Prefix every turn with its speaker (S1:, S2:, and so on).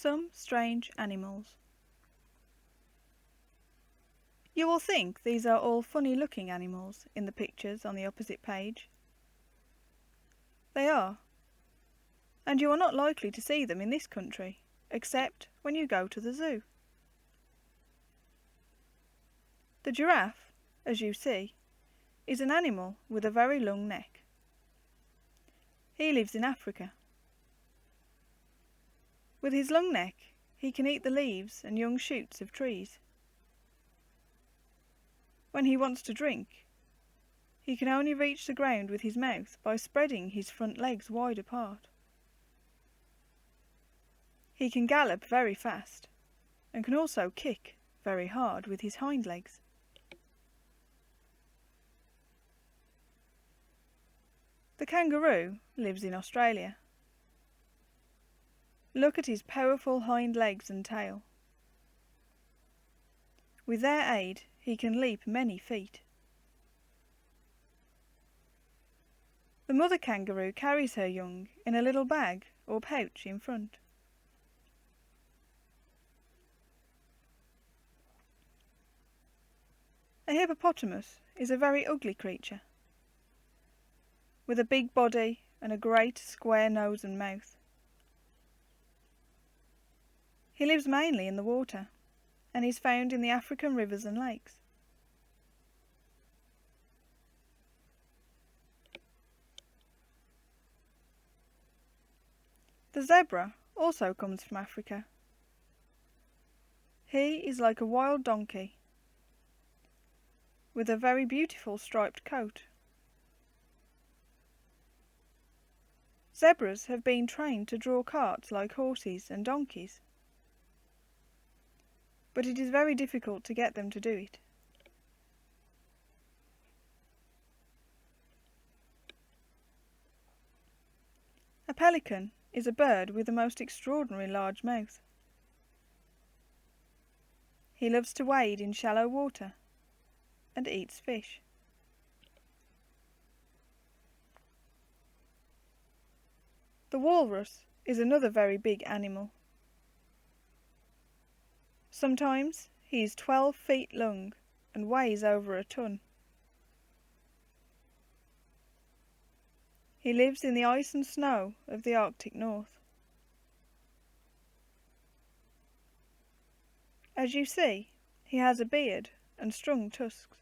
S1: Some strange animals. You will think these are all funny-looking animals in the pictures on the opposite page. They are, and you are not likely to see them in this country, except when you go to the zoo. The giraffe, as you see, is an animal with a very long neck. He lives in Africa. With his long neck, he can eat the leaves and young shoots of trees. When he wants to drink, he can only reach the ground with his mouth by spreading his front legs wide apart. He can gallop very fast and can also kick very hard with his hind legs. The kangaroo lives in Australia. Look at his powerful hind legs and tail. With their aid, he can leap many feet. The mother kangaroo carries her young in a little bag or pouch in front. A hippopotamus is a very ugly creature, with a big body and a great square nose and mouth. He lives mainly in the water and is found in the African rivers and lakes. The zebra also comes from Africa. He is like a wild donkey, with a very beautiful striped coat. Zebras have been trained to draw carts like horses and donkeys, but it is very difficult to get them to do it. A pelican is a bird with a most extraordinary large mouth. He loves to wade in shallow water and eats fish. The walrus is another very big animal. Sometimes he is 12 feet long and weighs over a ton. He lives in the ice and snow of the Arctic North. As you see, he has a beard and strong tusks.